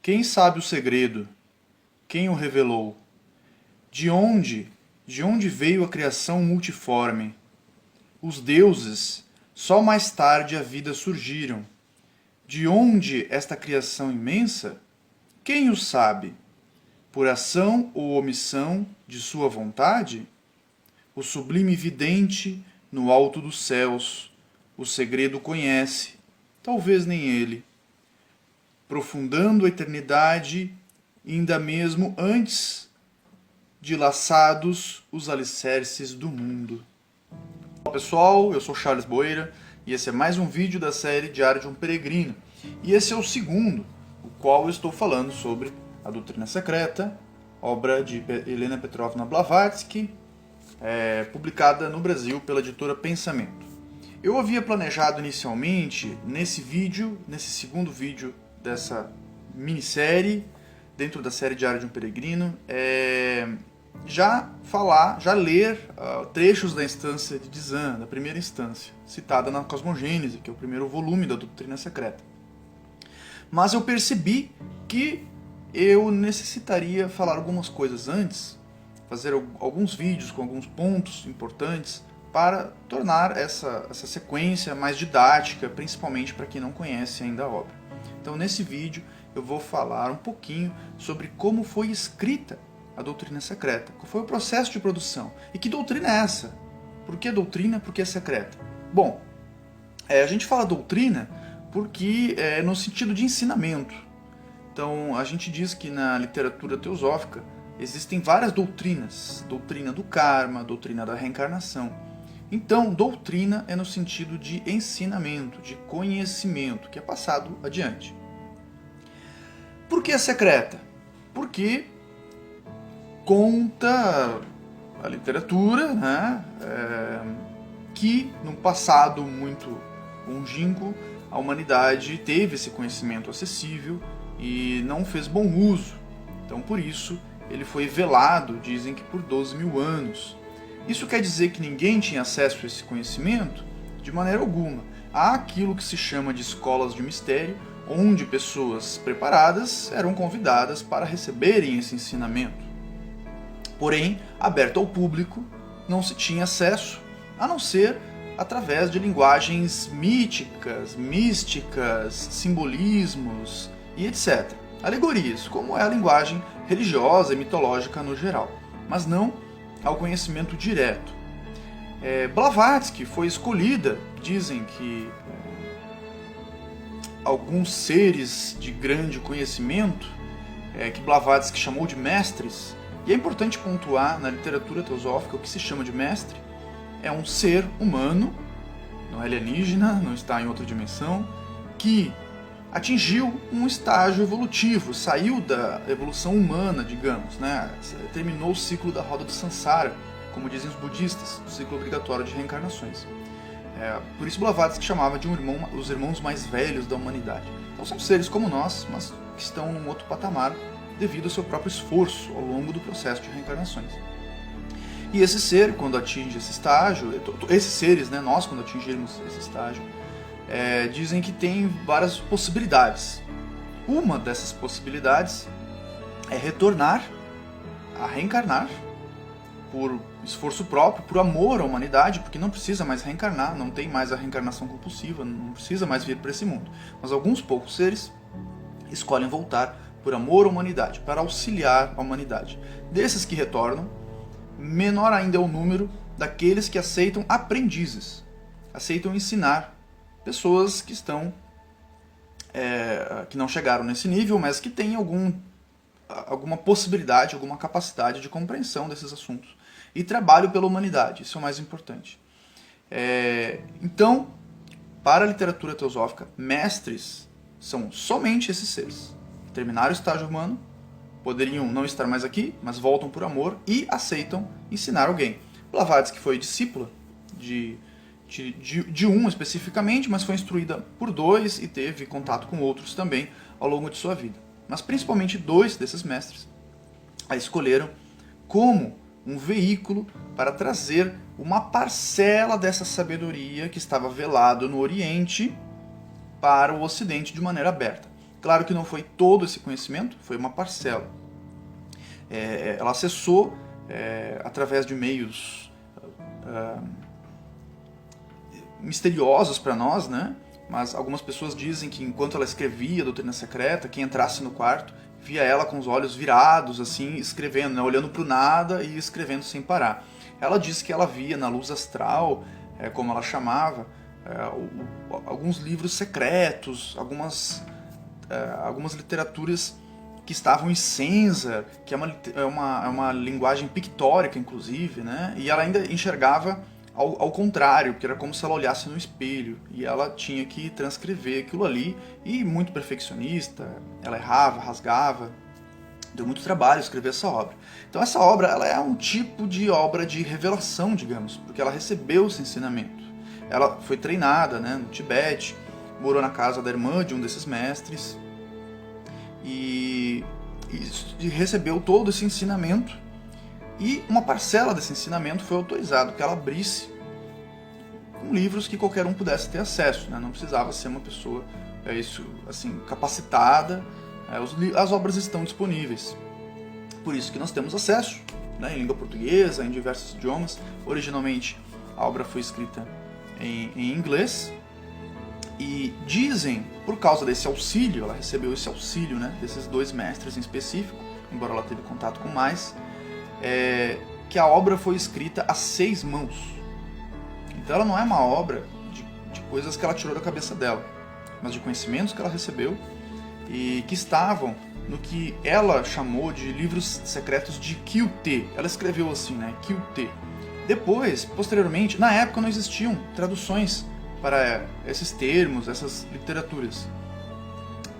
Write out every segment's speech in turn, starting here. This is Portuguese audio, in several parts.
Quem sabe o segredo? Quem o revelou? De onde? De onde veio a criação multiforme? Os deuses, só mais tarde a vida surgiram. De onde esta criação imensa? Quem o sabe? Por ação ou omissão de sua vontade? O sublime vidente, no alto dos céus, o segredo conhece, talvez nem ele. Profundando a eternidade, ainda mesmo antes de laçados os alicerces do mundo. Olá pessoal, eu sou Charles Boeira e esse é mais um vídeo da série Diário de um Peregrino. E esse é o segundo, o qual eu estou falando sobre a Doutrina Secreta, obra de Helena Petrovna Blavatsky, publicada no Brasil pela editora Pensamento. Eu havia planejado inicialmente, nesse segundo vídeo dessa minissérie, dentro da série Diário de um Peregrino, já ler trechos da instância de Dzan, da primeira instância, citada na Cosmogênese, que é o primeiro volume da Doutrina Secreta. Mas eu percebi que eu necessitaria falar algumas coisas antes, fazer alguns vídeos com alguns pontos importantes para tornar essa sequência mais didática, principalmente para quem não conhece ainda a obra. Então nesse vídeo eu vou falar um pouquinho sobre como foi escrita a Doutrina Secreta, qual foi o processo de produção e que doutrina é essa? Por que doutrina? Por que secreta? Bom, a gente fala doutrina porque é no sentido de ensinamento. Então a gente diz que na literatura teosófica existem várias doutrinas, doutrina do karma, doutrina da reencarnação. Então, doutrina é no sentido de ensinamento, de conhecimento, que é passado adiante. Por que secreta? Porque conta a literatura, né, que no passado muito longínquo a humanidade teve esse conhecimento acessível e não fez bom uso. Então, por isso, ele foi velado, dizem que por 12 mil anos. Isso quer dizer que ninguém tinha acesso a esse conhecimento? De maneira alguma. Há aquilo que se chama de escolas de mistério, onde pessoas preparadas eram convidadas para receberem esse ensinamento. Porém, aberto ao público, não se tinha acesso, a não ser através de linguagens míticas, místicas, simbolismos e etc. Alegorias, como é a linguagem religiosa e mitológica no geral, mas não ao conhecimento direto. Blavatsky foi escolhida, dizem que alguns seres de grande conhecimento, que Blavatsky chamou de mestres, e é importante pontuar na literatura teosófica o que se chama de mestre, é um ser humano, não é alienígena, não está em outra dimensão, que atingiu um estágio evolutivo, saiu da evolução humana, digamos, né? Terminou o ciclo da roda do Sansara, como dizem os budistas, o ciclo obrigatório de reencarnações. Por isso Blavatsky chamava de os irmãos mais velhos da humanidade. Então são seres como nós, mas que estão num outro patamar devido ao seu próprio esforço ao longo do processo de reencarnações. E esse ser, quando atinge esse estágio, esses seres, né, nós quando atingirmos esse estágio, dizem que tem várias possibilidades. Uma dessas possibilidades é retornar a reencarnar por esforço próprio, por amor à humanidade, porque não precisa mais reencarnar, não tem mais a reencarnação compulsiva, não precisa mais vir para esse mundo. Mas alguns poucos seres escolhem voltar por amor à humanidade, para auxiliar a humanidade. Desses que retornam, menor ainda é o número daqueles que aceitam aprendizes, aceitam ensinar pessoas que que não chegaram nesse nível, mas que têm alguma possibilidade, alguma capacidade de compreensão desses assuntos. E trabalho pela humanidade, isso é o mais importante. Então, para a literatura teosófica, mestres são somente esses seres. Terminaram o estágio humano, poderiam não estar mais aqui, mas voltam por amor e aceitam ensinar alguém. Blavatsky foi discípula de um especificamente, mas foi instruída por dois e teve contato com outros também ao longo de sua vida. Mas principalmente dois desses mestres a escolheram como um veículo para trazer uma parcela dessa sabedoria que estava velado no Oriente para o Ocidente de maneira aberta. Claro que não foi todo esse conhecimento, foi uma parcela. Ela acessou através de meios misteriosos para nós, né? Mas algumas pessoas dizem que enquanto ela escrevia a doutrina secreta, quem entrasse no quarto via ela com os olhos virados, assim, escrevendo, né? Olhando para o nada e escrevendo sem parar. Ela disse que ela via na luz astral, como ela chamava, alguns livros secretos, algumas literaturas que estavam em cinza, que é uma linguagem pictórica, inclusive, né? E ela ainda enxergava ao contrário, que era como se ela olhasse no espelho, e ela tinha que transcrever aquilo ali, e muito perfeccionista, ela errava, rasgava, deu muito trabalho escrever essa obra. Então essa obra ela é um tipo de obra de revelação, digamos, porque ela recebeu esse ensinamento. Ela foi treinada, né, no Tibete, morou na casa da irmã de um desses mestres, e recebeu todo esse ensinamento. E uma parcela desse ensinamento foi autorizado que ela abrisse com livros que qualquer um pudesse ter acesso, né? Não precisava ser uma pessoa assim, capacitada. As obras estão disponíveis. Por isso que nós temos acesso, né, em língua portuguesa, em diversos idiomas. Originalmente a obra foi escrita em inglês. E dizem, por causa desse auxílio, ela recebeu esse auxílio, né, desses dois mestres em específico, embora ela teve contato com mais, que a obra foi escrita a 6 mãos. Então ela não é uma obra de coisas que ela tirou da cabeça dela, mas de conhecimentos que ela recebeu e que estavam no que ela chamou de livros secretos de Kyuté. Ela escreveu assim, né, Kyuté. Depois, posteriormente, na época não existiam traduções para esses termos, essas literaturas.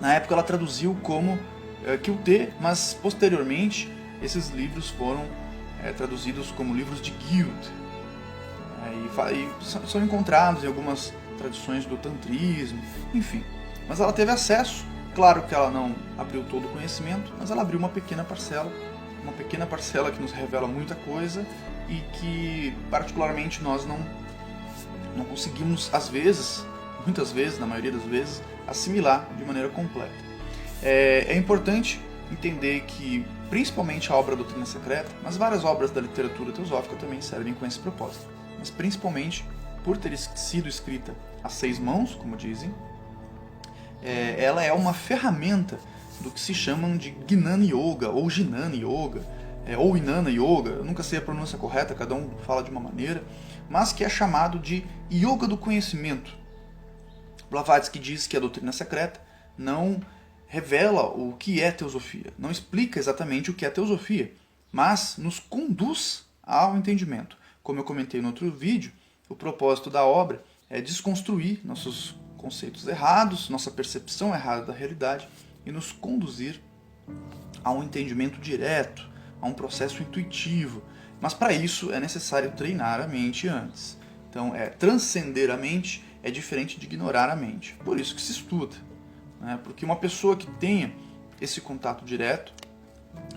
Na época ela traduziu como Kyuté, mas posteriormente esses livros foram traduzidos como livros de Guild. E são encontrados em algumas tradições do tantrismo, enfim. Mas ela teve acesso, claro que ela não abriu todo o conhecimento, mas ela abriu uma pequena parcela que nos revela muita coisa e que particularmente nós não conseguimos, às vezes, muitas vezes, na maioria das vezes, assimilar de maneira completa. É importante entender que, principalmente a obra Doutrina Secreta, mas várias obras da literatura teosófica também servem com esse propósito, mas principalmente por ter sido escrita a 6 mãos, como dizem, ela é uma ferramenta do que se chamam de Gnana Yoga, ou Jnana Yoga, ou Inanna Yoga, eu nunca sei a pronúncia correta, cada um fala de uma maneira, mas que é chamado de Yoga do Conhecimento. Blavatsky diz que a doutrina secreta não revela o que é teosofia, não explica exatamente o que é teosofia, mas nos conduz ao entendimento. Como eu comentei no outro vídeo, o propósito da obra é desconstruir nossos conceitos errados, nossa percepção errada da realidade e nos conduzir a um entendimento direto, a um processo intuitivo. Mas para isso é necessário treinar a mente antes. Então, transcender a mente é diferente de ignorar a mente. Por isso que se estuda, né? Porque uma pessoa que tenha esse contato direto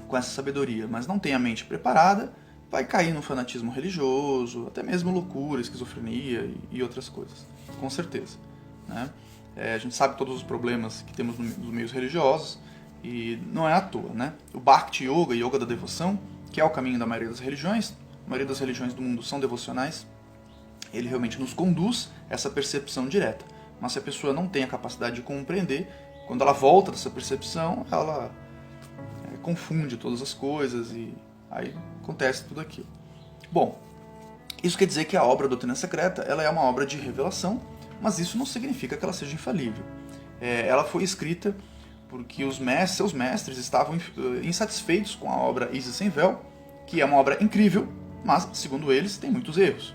com essa sabedoria, mas não tem a mente preparada, vai cair no fanatismo religioso, até mesmo loucura, esquizofrenia e outras coisas, com certeza, né? A gente sabe todos os problemas que temos nos meios religiosos e não é à toa, né? O Bhakti Yoga, Yoga da devoção, que é o caminho da maioria das religiões, a maioria das religiões do mundo são devocionais, ele realmente nos conduz a essa percepção direta. Mas se a pessoa não tem a capacidade de compreender, quando ela volta dessa percepção, ela confunde todas as coisas e aí acontece tudo aquilo. Bom, isso quer dizer que a obra Doutrina Secreta ela é uma obra de revelação, mas isso não significa que ela seja infalível. Ela foi escrita porque seus mestres estavam insatisfeitos com a obra Isis Sem Véu, que é uma obra incrível, mas, segundo eles, tem muitos erros.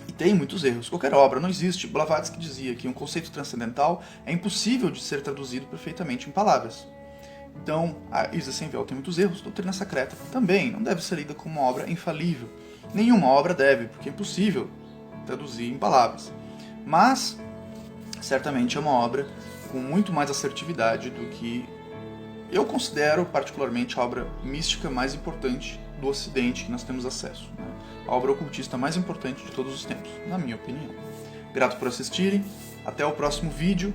E tem muitos erros. Qualquer obra, não existe. Blavatsky dizia que um conceito transcendental é impossível de ser traduzido perfeitamente em palavras. Então, a Isis Sem Véu tem muitos erros, Doutrina Secreta também não deve ser lida como uma obra infalível. Nenhuma obra deve, porque é impossível traduzir em palavras. Mas, certamente é uma obra com muito mais assertividade do que eu considero particularmente a obra mística mais importante do Ocidente que nós temos acesso, né? A obra ocultista mais importante de todos os tempos, na minha opinião. Grato por assistirem, até o próximo vídeo.